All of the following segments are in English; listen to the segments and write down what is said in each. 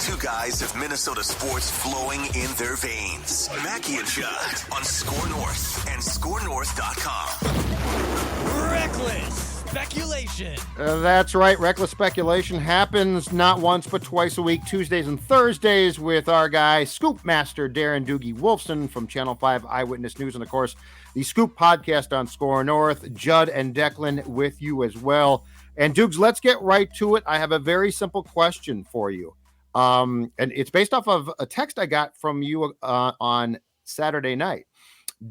Two guys of Minnesota sports flowing in their veins. Mackie and Judd on SKOR North and SKORNorth.com. Reckless speculation. That's right. Reckless speculation happens not once but twice a week, Tuesdays and Thursdays, with our guy, Scoop Master Darren Doogie Wolfson from Channel 5 Eyewitness News, and of course, the Scoop podcast on SKOR North. Judd and Declan with you as well. And Dukes, let's get right to it. I have a very simple question for you. And it's based off of a text I got from you on Saturday night.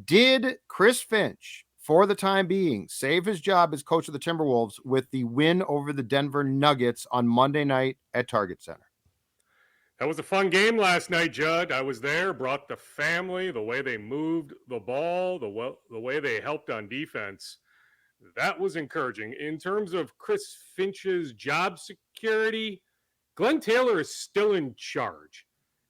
Did Chris Finch, for the time being, save his job as coach of the Timberwolves with the win over the Denver Nuggets on Monday night at Target Center? That was a fun game last night, Judd. I was there, brought the family, the way they moved the ball, the way they helped on defense. That was encouraging. In terms of Chris Finch's job security, Glenn Taylor is still in charge.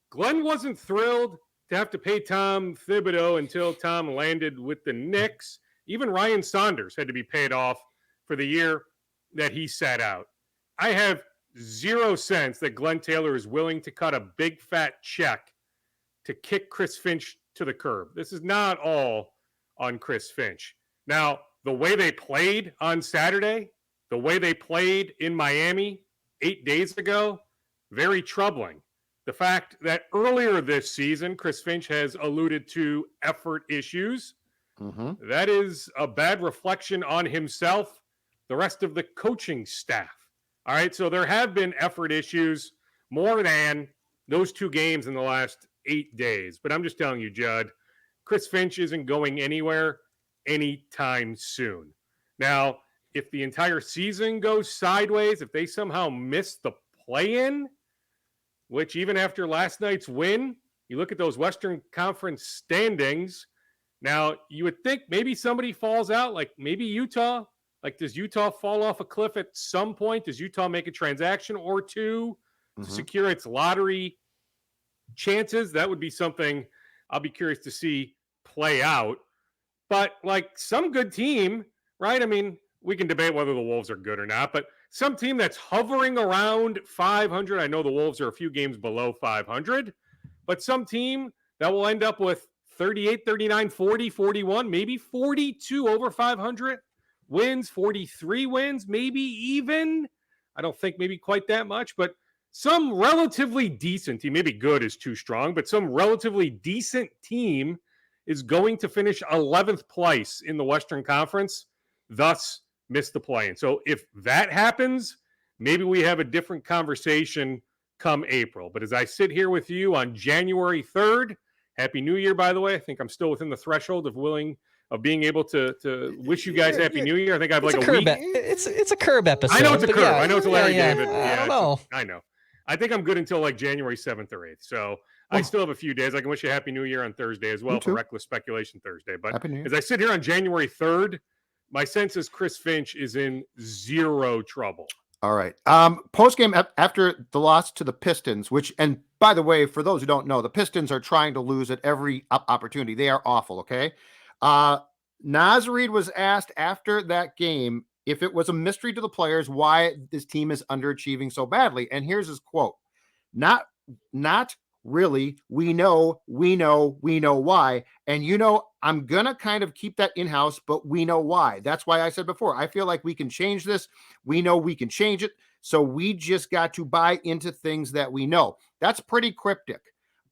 Glenn wasn't thrilled to have to pay Tom Thibodeau until Tom landed with the Knicks. Even Ryan Saunders had to be paid off for the year that he sat out. I have zero sense that Glenn Taylor is willing to cut a big fat check to kick Chris Finch to the curb. This is not all on Chris Finch. Now, the way they played on Saturday, the way they played in Miami 8 days ago, very troubling. The fact that earlier this season, Chris Finch has alluded to effort issues. That is a bad reflection on himself, the rest of the coaching staff. All right, so there have been effort issues more than those two games in the last 8 days. But I'm just telling you, Judd, Chris Finch isn't going anywhere anytime soon. Now, if the entire season goes sideways, if they somehow miss the play-in, which even after last night's win, you look at those Western Conference standings. Now, you would think maybe somebody falls out, like maybe Utah. Like, does Utah fall off a cliff at some point? Does Utah make a transaction or two to secure its lottery chances? That would be something I'll be curious to see play out. But, like, some good team, right? I mean, we can debate whether the Wolves are good or not, but some team that's hovering around 500. I know the Wolves are a few games below 500, but some team that will end up with 38, 39, 40, 41, maybe 42 over 500 wins, 43 wins, maybe even. I don't think maybe quite that much, but some relatively decent team, maybe good is too strong, but some relatively decent team is going to finish 11th place in the Western Conference, thus miss the play-in. So if that happens, maybe we have a different conversation come April. But as I sit here with you on January 3rd, Happy New Year, by the way. I think I'm still within the threshold of being able to wish you guys Happy New Year. I think I have like a week. It's a curb episode. I know it's a curb. Yeah, I know it's a Larry David. I don't know. I know. I think I'm good until like January 7th or 8th. So I still have a few days. I can wish you a Happy New Year on Thursday as well for Reckless Speculation Thursday. But as I sit here on January 3rd, my sense is Chris Finch is in zero trouble. All right. Post-game, after the loss to the Pistons, which, and by the way, for those who don't know, the Pistons are trying to lose at every opportunity. They are awful, okay? Naz Reid was asked after that game if it was a mystery to the players why this team is underachieving so badly. And here's his quote. Not really. We know why. And I'm going to kind of keep that in-house, but we know why. That's why I said before, I feel like we can change this. We know we can change it. So we just got to buy into things that we know. That's pretty cryptic.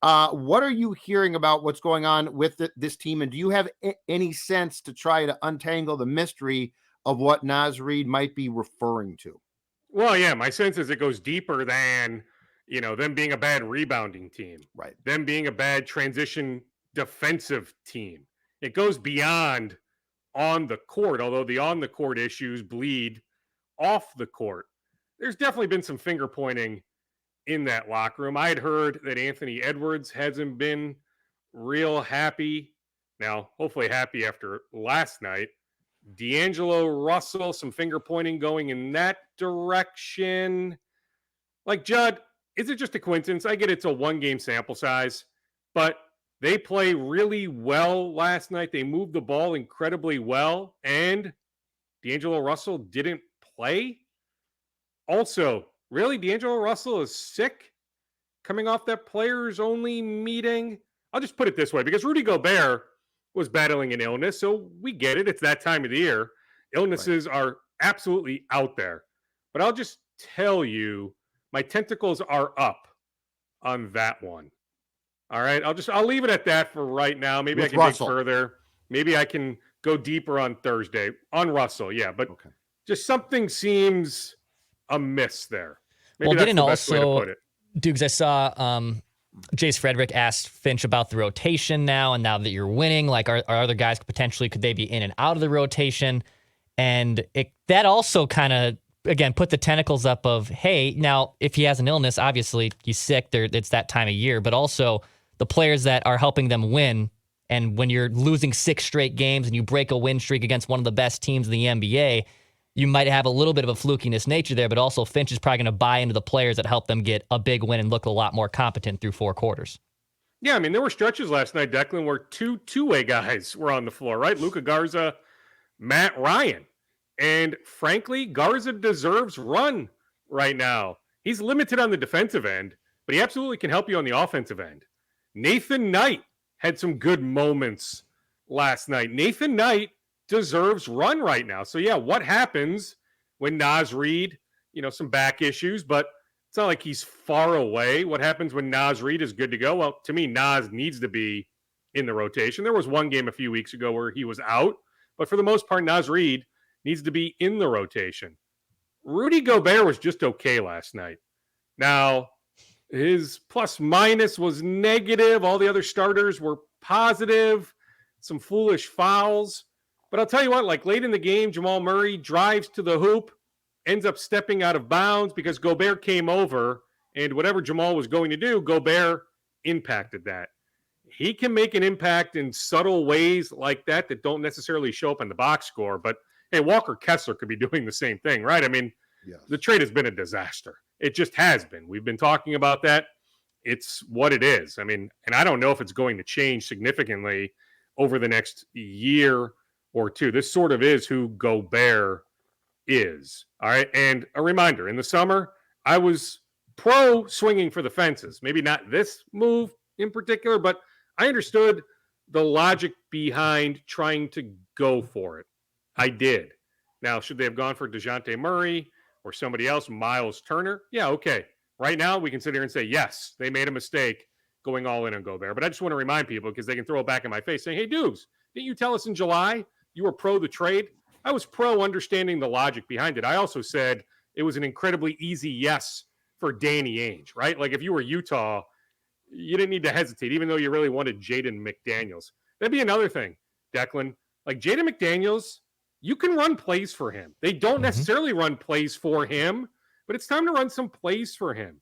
What are you hearing about what's going on with this team? And do you have any sense to try to untangle the mystery of what Naz Reid might be referring to? Well, yeah, my sense is it goes deeper than, them being a bad rebounding team. Right. Them being a bad transition defensive team. It goes beyond on the court, although the on the court issues bleed off the court. There's definitely been some finger pointing in that locker room. I had heard that Anthony Edwards hasn't been real happy. Now, hopefully happy after last night. D'Angelo Russell, some finger pointing going in that direction. Like, Judd, is it just a coincidence? I get it's a one-game sample size, but they play really well last night. They moved the ball incredibly well, and D'Angelo Russell didn't play. Also, really, D'Angelo Russell is sick? coming off that players-only meeting. I'll just put it this way, because Rudy Gobert was battling an illness, so we get it. It's that time of the year. Illnesses are absolutely out there. But I'll just tell you, my tentacles are up on that one. All right, I'll leave it at that for right now. Maybe I can dig further. Maybe I can go deeper on Thursday on Russell. Yeah, but just something seems amiss there. Maybe that's the best way to put it. Dukes, I saw Jace Frederick asked Finch about the rotation now, and now that you're winning, like are other guys potentially, could they be in and out of the rotation? And that also kind of, again, put the tentacles up of, hey, now if he has an illness, obviously he's sick, it's that time of year, but also the players that are helping them win. And when you're losing 6 straight games and you break a win streak against one of the best teams in the NBA, you might have a little bit of a flukiness nature there, but also Finch is probably going to buy into the players that help them get a big win and look a lot more competent through 4 quarters. Yeah, I mean, there were stretches last night, Declan, where 2 two-way guys were on the floor, right? Luka Garza, Matt Ryan. And frankly, Garza deserves run right now. He's limited on the defensive end, but he absolutely can help you on the offensive end. Nathan Knight had some good moments last night. Nathan Knight deserves run right now. So yeah, what happens when Naz Reid, some back issues, but it's not like he's far away. What happens when Naz Reid is good to go? Well, to me, Naz needs to be in the rotation. There was one game a few weeks ago where he was out, but for the most part, Naz Reid needs to be in the rotation. Rudy Gobert was just okay last night. Now, his plus minus was negative. All the other starters were positive. Some foolish fouls. But I'll tell you what, like late in the game, Jamal Murray drives to the hoop, ends up stepping out of bounds because Gobert came over, and whatever Jamal was going to do, Gobert impacted that. He can make an impact in subtle ways like that don't necessarily show up in the box score. But hey, Walker Kessler could be doing the same thing, right? I mean, The trade has been a disaster. It just has been. We've been talking about that. It's what it is. I mean, and I don't know if it's going to change significantly over the next year or two. This sort of is who Gobert is. All right. And a reminder, in the summer, I was pro swinging for the fences. Maybe not this move in particular, but I understood the logic behind trying to go for it. I did. Now, should they have gone for DeJounte Murray or somebody else, Miles Turner? Yeah, okay. Right now, we can sit here and say, yes, they made a mistake going all in on Gobert. But I just want to remind people, because they can throw it back in my face, saying, hey, Dukes, didn't you tell us in July you were pro the trade? I was pro understanding the logic behind it. I also said it was an incredibly easy yes for Danny Ainge, right? Like if you were Utah, you didn't need to hesitate, even though you really wanted Jaden McDaniels. That'd be another thing, Declan. Like Jaden McDaniels, you can run plays for him. They don't necessarily run plays for him, but it's time to run some plays for him.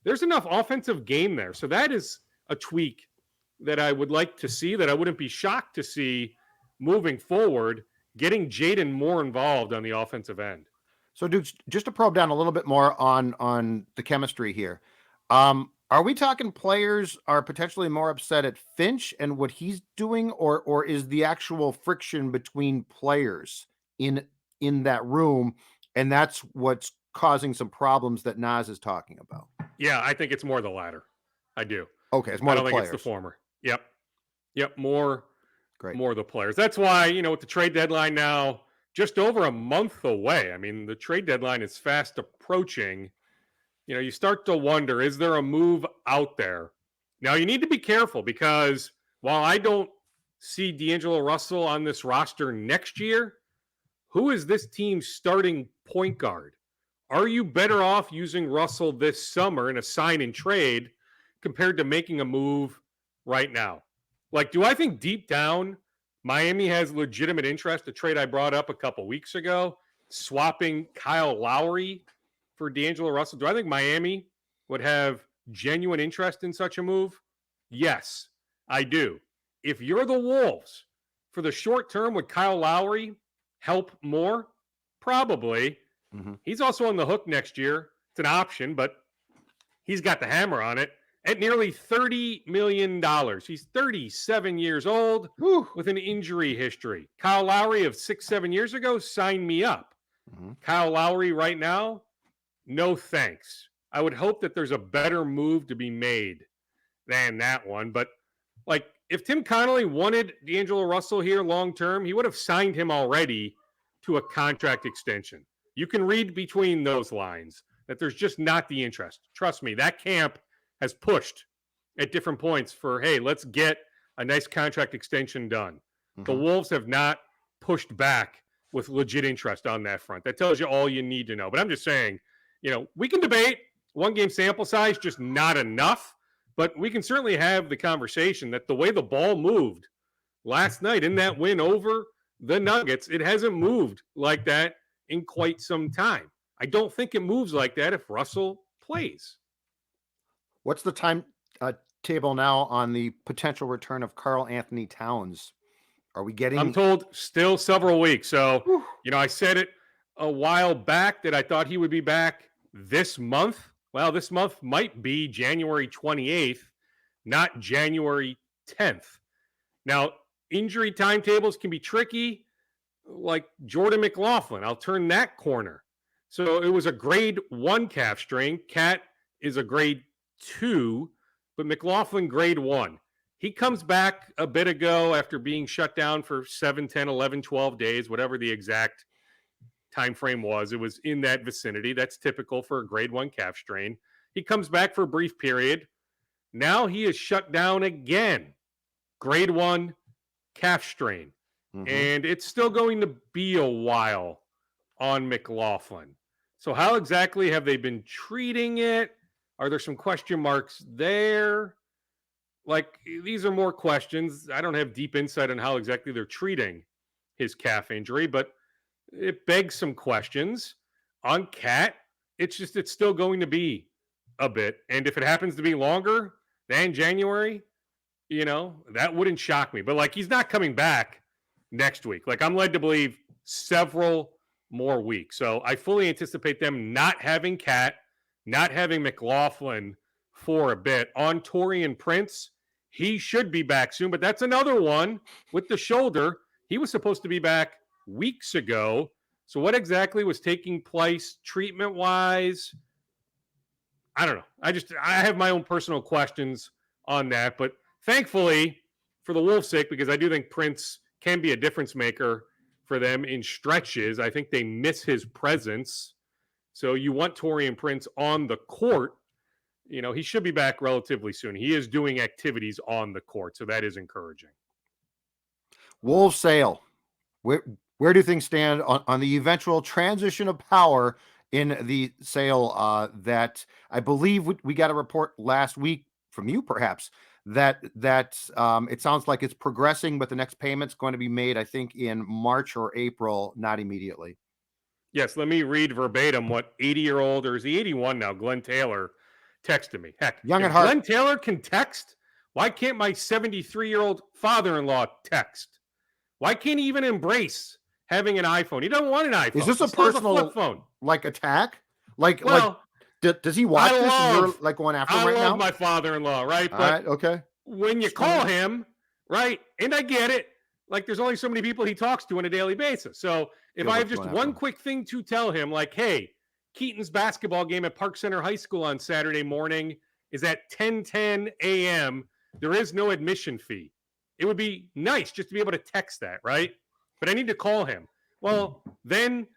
There's enough offensive game there. So that is a tweak that I would like to see, that I wouldn't be shocked to see moving forward, getting Jaden more involved on the offensive end. So, Duke, just to probe down a little bit more on the chemistry here, are we talking players are potentially more upset at Finch and what he's doing, or is the actual friction between players in that room, and that's what's causing some problems that Naz is talking about? Yeah, I think it's more the latter. I do. Okay, it's more. I don't think it's the former. Yep. More. Great. More the players. That's why, with the trade deadline now just over a month away. I mean, the trade deadline is fast approaching. You start to wonder, is there a move out there? Now, you need to be careful, because while I don't see D'Angelo Russell on this roster next year, who is this team's starting point guard? Are you better off using Russell this summer in a sign and trade compared to making a move right now? Like, do I think deep down Miami has legitimate interest? The trade I brought up a couple weeks ago, swapping Kyle Lowry for D'Angelo Russell. Do I think Miami would have genuine interest in such a move? Yes, I do. If you're the Wolves, for the short term, would Kyle Lowry help more? Probably. He's also on the hook next year. It's an option, but he's got the hammer on it at nearly $30 million. He's 37 years old with an injury history. Kyle Lowry of 6-7 years ago, sign me up. Kyle Lowry right now, no thanks. I would hope that there's a better move to be made than that one. But like, if Tim Connolly wanted D'Angelo Russell here long term, he would have signed him already to a contract extension. You can read between those lines that there's just not the interest. Trust me, that camp has pushed at different points for, hey, let's get a nice contract extension done. The Wolves have not pushed back with legit interest on that front. That tells you all you need to know. But I'm just saying, we can debate one game sample size, just not enough. But we can certainly have the conversation that the way the ball moved last night in that win over the Nuggets, it hasn't moved like that in quite some time. I don't think it moves like that if Russell plays. What's the time table now on the potential return of Karl Anthony Towns? Are we getting... I'm told still several weeks. So, I said it a while back that I thought he would be back this month. Well, this month might be January 28th, not January 10th. Now, injury timetables can be tricky, like Jordan McLaughlin. I'll turn that corner. So it was a grade 1 calf strain. Cat is a grade 2, but McLaughlin grade 1. He comes back a bit ago after being shut down for 7, 10, 11, 12 days, whatever the exact time frame was. It was in that vicinity. That's typical for a grade 1 calf strain. He comes back for a brief period. Now he is shut down again. Grade 1 calf strain. And it's still going to be a while on McLaughlin. So how exactly have they been treating it? Are there some question marks there? Like, these are more questions. I don't have deep insight on how exactly they're treating his calf injury, but it begs some questions. On Cat, it's still going to be a bit. And if it happens to be longer than January, that wouldn't shock me. But, like, he's not coming back next week. Like, I'm led to believe several more weeks. So I fully anticipate them not having Cat, not having McLaughlin for a bit. On Taurean Prince, he should be back soon, but that's another one with the shoulder. He was supposed to be back weeks ago. So what exactly was taking place treatment-wise? I don't know. I have my own personal questions on that, but thankfully, for the Wolves' sake, because I do think Prince can be a difference maker for them in stretches. I think they miss his presence. So you want Taurean Prince on the court. He should be back relatively soon. He is doing activities on the court, so that is encouraging. Wolves sale. Where do things stand on the eventual transition of power in the sale that I believe we got a report last week from you, perhaps, that it sounds like it's progressing, but the next payment's going to be made, I think, in March or April, not immediately. Yes, let me read verbatim what 80-year-old, or is he 81 now, Glenn Taylor texted me. Heck, young at heart. Glenn Taylor can text. Why can't my 73-year-old father-in-law text? Why can't he even embrace having an iPhone? He doesn't want an iPhone. Is this a personal flip phone? Like attack? Does he watch this and you're like going after him right now? I love my father-in-law, right? All right, okay. When you call him, right, and I get it, like there's only so many people he talks to on a daily basis. So if I have just one quick thing to tell him, like, hey, Keaton's basketball game at Park Center High School on Saturday morning is at 10:10 a.m. There is no admission fee. It would be nice just to be able to text that, right? But I need to call him. Well, then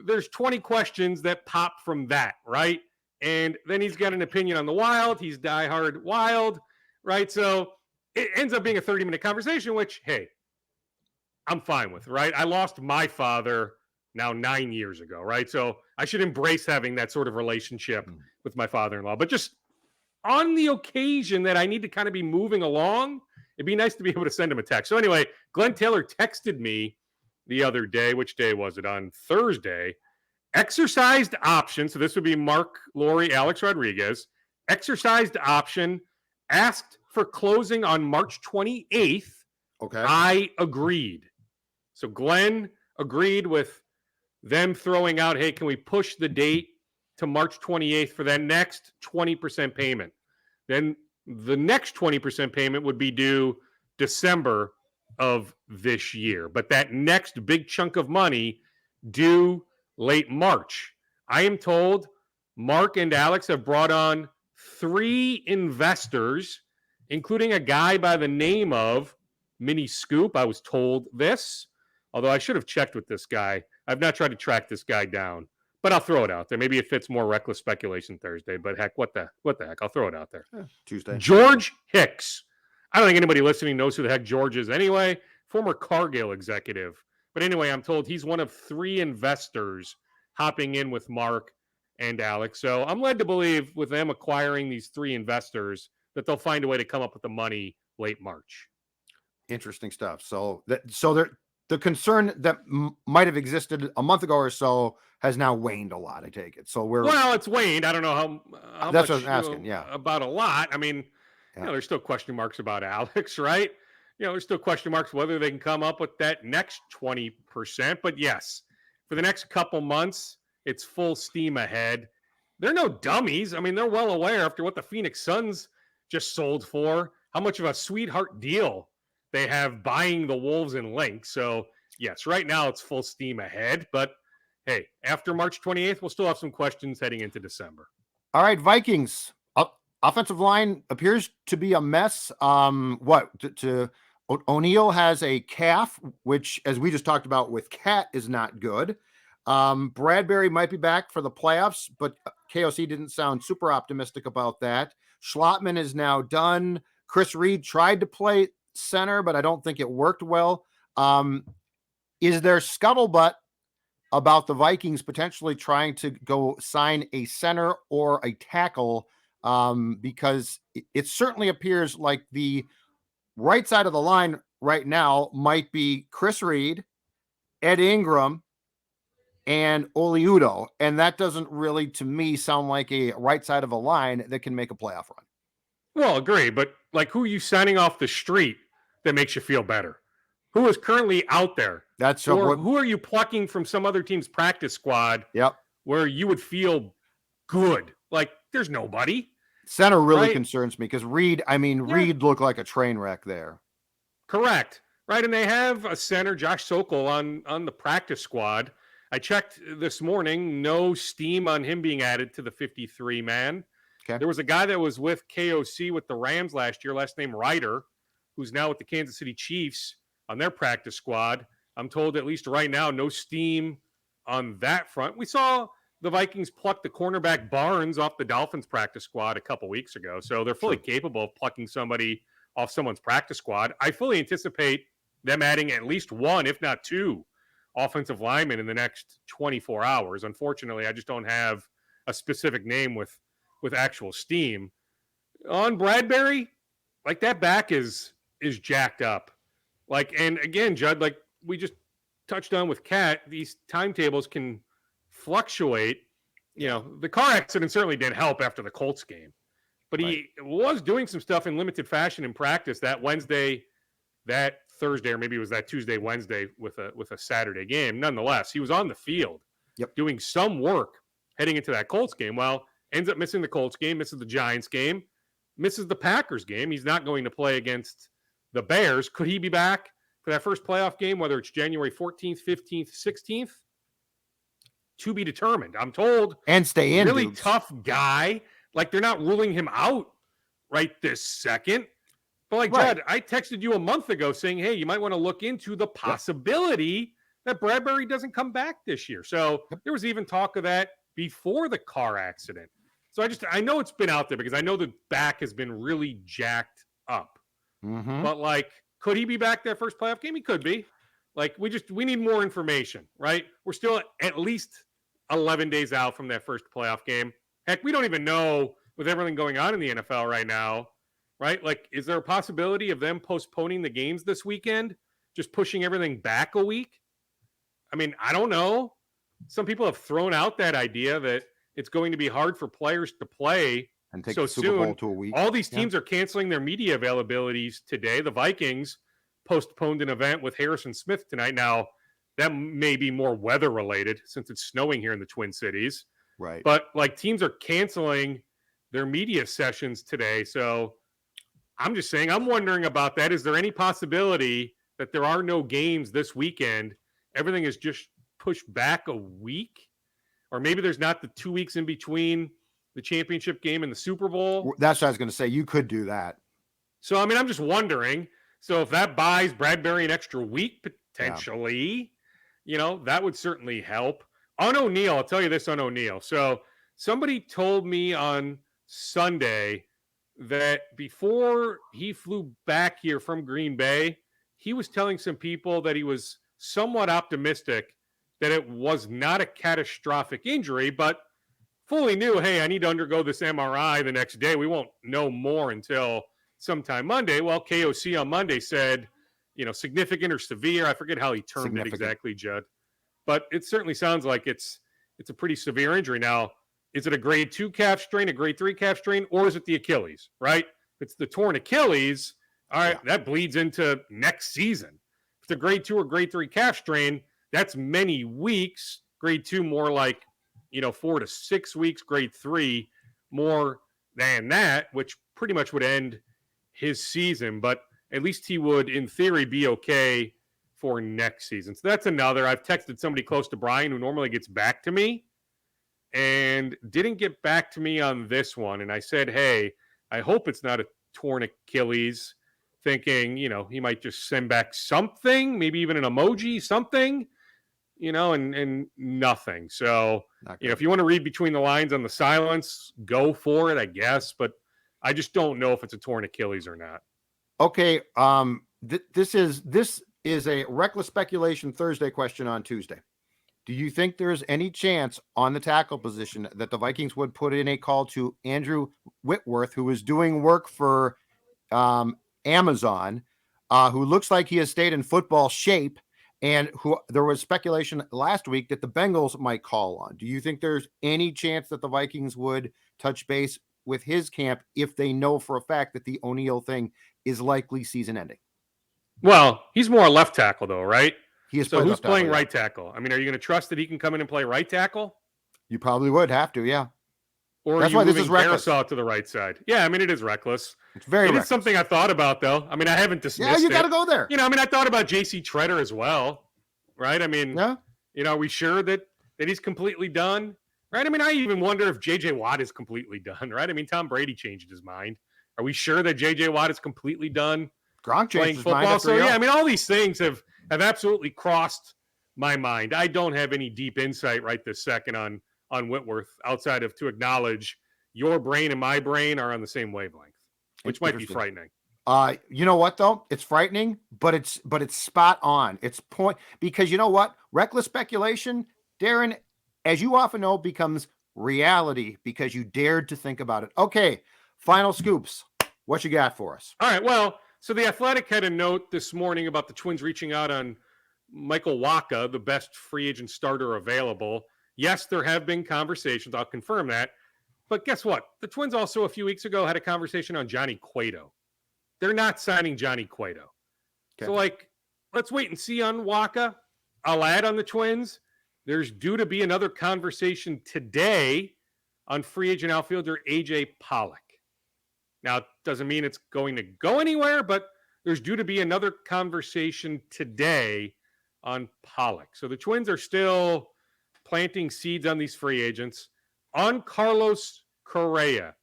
there's 20 questions that pop from that, right? And then he's got an opinion on the Wild. He's diehard Wild, right? So it ends up being a 30-minute conversation, which, hey, I'm fine with, right? I lost my father now 9 years ago, right? So I should embrace having that sort of relationship with my father-in-law. But just on the occasion that I need to kind of be moving along, it'd be nice to be able to send him a text. So anyway, Glenn Taylor texted me the other day. Which day was it? On Thursday. Exercised option. So this would be Marc Lore, Alex Rodriguez. Exercised option. Asked for closing on March 28th. Okay. I agreed. So Glenn agreed with them throwing out, hey, can we push the date to March 28th for that next 20% payment? Then the next 20% payment would be due December of this year. But that next big chunk of money due late March. I am told Mark and Alex have brought on 3 investors, including a guy by the name of Mini Scoop. I was told this, although I should have checked with this guy. I've not tried to track this guy down, but I'll throw it out there. Maybe it fits more reckless speculation Thursday, but heck, what the heck? I'll throw it out there. Tuesday. George Hicks. I don't think anybody listening knows who the heck George is anyway. Former Cargill executive. But anyway, I'm told he's one of 3 investors hopping in with Mark and Alex. So I'm led to believe with them acquiring these 3 investors that they'll find a way to come up with the money late March. Interesting stuff. So the concern that might have existed a month ago or so has now waned a lot, I take it. So it's waned. I don't know how that's much, what I'm asking. Yeah. About a lot. I mean, there's still question marks about Alex, right? There's still question marks whether they can come up with that next 20%. But yes, for the next couple months, it's full steam ahead. They're no dummies. I mean, they're well aware after what the Phoenix Suns just sold for, how much of a sweetheart deal they have buying the Wolves and Lynx. So yes, right now it's full steam ahead. But hey, after March 28th, we'll still have some questions heading into December. All right, Vikings. Offensive line appears to be a mess. O'Neal has a calf, which, as we just talked about with Cat, is not good. Bradbury might be back for the playoffs, but KOC didn't sound super optimistic about that. Schlotman is now done. Chris Reed tried to play center, but I don't think it worked well. Is there scuttlebutt about the Vikings potentially trying to go sign a center or a tackle? Because it certainly appears like the right side of the line right now might be Chris Reed, Ed Ingram, and Oliudo. And that doesn't really, to me, sound like a right side of a line that can make a playoff run. Well, agree. But who are you signing off the street that makes you feel better? Who is currently out there? Who are you plucking from some other team's practice squad? Yep. Where you would feel good? There's nobody. Center really concerns me because Reed Reed looked like a train wreck there. Correct. Right. And they have a center, Josh Sokol, on the practice squad. I checked this morning, no steam on him being added to the 53-man. Okay. There was a guy that was with KOC with the Rams last year, last name Ryder, who's now with the Kansas City Chiefs on their practice squad. I'm told at least right now, no steam on that front. We saw the Vikings plucked the cornerback Barnes off the Dolphins practice squad a couple weeks ago. So they're fully capable of plucking somebody off someone's practice squad. I fully anticipate them adding at least 1, if not 2, offensive linemen in the next 24 hours. Unfortunately, I just don't have a specific name with actual steam. On Bradbury, that back is jacked up. And again, Judd, we just touched on with Cat, these timetables can fluctuate. The car accident certainly didn't help after the Colts game, but he was doing some stuff in limited fashion in practice that Wednesday, that Thursday, or maybe it was that Tuesday, Wednesday with a Saturday game. Nonetheless, he was on the field doing some work heading into that Colts game. Well, ends up missing the Colts game, misses the Giants game, misses the Packers game. He's not going to play against the Bears. Could he be back for that first playoff game, whether it's January 14th, 15th, 16th? To be determined. I'm told. And stay in. Really tough guy. They're not ruling him out right this second. But Judd, I texted you a month ago saying, hey, you might want to look into the possibility that Bradbury doesn't come back this year. So there was even talk of that before the car accident. So I know it's been out there because I know the back has been really jacked up. Mm-hmm. But could he be back that first playoff game? He could be. We need more information, right? We're still at least 11 days out from that first playoff game. Heck, we don't even know with everything going on in the NFL right now, right? Is there a possibility of them postponing the games this weekend, just pushing everything back a week? I mean, I don't know. Some people have thrown out that idea that it's going to be hard for players to play and take so the Super Bowl soon. to a week. All these teams are canceling their media availabilities today. The Vikings postponed an event with Harrison Smith tonight. Now, that may be more weather related since it's snowing here in the Twin Cities. Right. But teams are canceling their media sessions today. So I'm just saying, I'm wondering about that. Is there any possibility that there are no games this weekend? Everything is just pushed back a week? or maybe there's not the 2 weeks in between the championship game and the Super Bowl. That's what I was going to say. You could do that. So, I mean, I'm just wondering. So if that buys Bradbury an extra week, potentially, that would certainly help. On O'Neal, I'll tell you this on O'Neal. So somebody told me on Sunday that before he flew back here from Green Bay, he was telling some people that he was somewhat optimistic that it was not a catastrophic injury, but fully knew, hey, I need to undergo this MRI the next day. We won't know more until sometime Monday. Well, KOC on Monday said, significant or severe. I forget how he termed it exactly, Judd. But it certainly sounds like it's a pretty severe injury. Now, is it a grade 2 calf strain, a grade 3 calf strain, or is it the Achilles, right? If it's the torn Achilles, all right, that bleeds into next season. If it's a grade 2 or grade 3 calf strain, that's many weeks. Grade 2 more like, 4 to 6 weeks. Grade 3 more than that, which pretty much would end his season. But at least he would, in theory, be okay for next season. So that's another. I've texted somebody close to Brian who normally gets back to me and didn't get back to me on this one. And I said, hey, I hope it's not a torn Achilles, thinking, he might just send back something, maybe even an emoji, something, and nothing. So, if you want to read between the lines on the silence, go for it, I guess. But I just don't know if it's a torn Achilles or not. Okay. This is a reckless speculation Thursday question on Tuesday. Do you think there's any chance on the tackle position that the Vikings would put in a call to Andrew Whitworth, who is doing work for Amazon, who looks like he has stayed in football shape, and who there was speculation last week that the Bengals might call on? Do you think there's any chance that the Vikings would touch base with his camp if they know for a fact that the O'Neal thing is likely season ending? Well, he's more left tackle though, right? So who's playing right tackle? I mean, are you going to trust that he can come in and play right tackle? You probably would have to, yeah. Or that's why this is reckless. Carousel to the right side. Yeah, I mean, it is reckless. It's very reckless. It's something I thought about, though. I mean, I haven't dismissed it. Yeah, you got to go there. I thought about J.C. Treader as well, right? I mean, are we sure that he's completely done, right? I mean, I even wonder if J.J. Watt is completely done, right? I mean, Tom Brady changed his mind. Are we sure that J.J. Watt is completely done Gronk playing football? So, yeah, I mean, all these things have absolutely crossed my mind. I don't have any deep insight right this second on Whitworth outside of to acknowledge your brain and my brain are on the same wavelength, which might be frightening. You know what though? It's frightening, but it's spot on. It's point, because you know what? Reckless speculation, Darren, as you often know, becomes reality because you dared to think about it. Okay, final scoops. What you got for us? All right. Well, so the Athletic had a note this morning about the Twins reaching out on Michael Wacha, the best free agent starter available. Yes, there have been conversations. I'll confirm that. But guess what? The Twins also a few weeks ago had a conversation on Johnny Cueto. They're not signing Johnny Cueto. Okay. So, let's wait and see on Wacha. I'll add on the Twins. There's due to be another conversation today on free agent outfielder A.J. Pollock. Now, it doesn't mean it's going to go anywhere, but there's due to be another conversation today on Pollock. So the Twins are still planting seeds on these free agents. On Carlos Correa,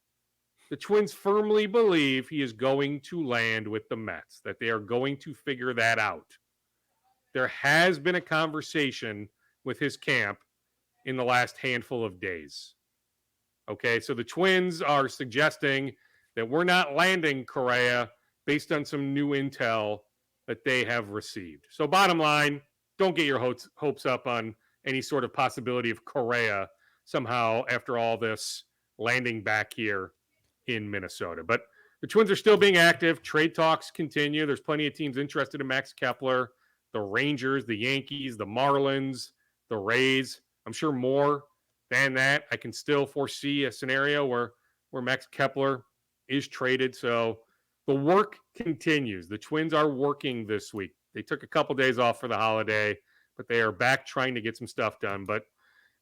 the Twins firmly believe he is going to land with the Mets, that they are going to figure that out. There has been a conversation with his camp in the last handful of days. Okay, so the Twins are suggesting that we're not landing Correa based on some new intel that they have received. So bottom line, don't get your hopes up on any sort of possibility of Correa somehow after all this landing back here in Minnesota. But the Twins are still being active. Trade talks continue. There's plenty of teams interested in Max Kepler, the Rangers, the Yankees, the Marlins, the Rays. I'm sure more than that. I can still foresee a scenario where Max Kepler is traded. So the work continues. The Twins are working this week. They took a couple days off for the holiday, but they are back trying to get some stuff done. But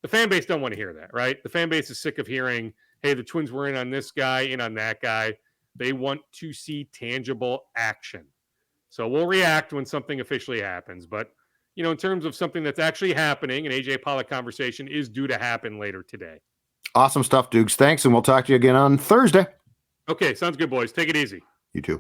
the fan base don't want to hear that, right? The fan base is sick of hearing, hey, the Twins were in on this guy, in on that guy. They want to see tangible action. So we'll react when something officially happens. But in terms of something that's actually happening, an AJ Pollock conversation is due to happen later today. Awesome stuff, Dukes. Thanks, and we'll talk to you again on Thursday. Okay, sounds good, boys. Take it easy.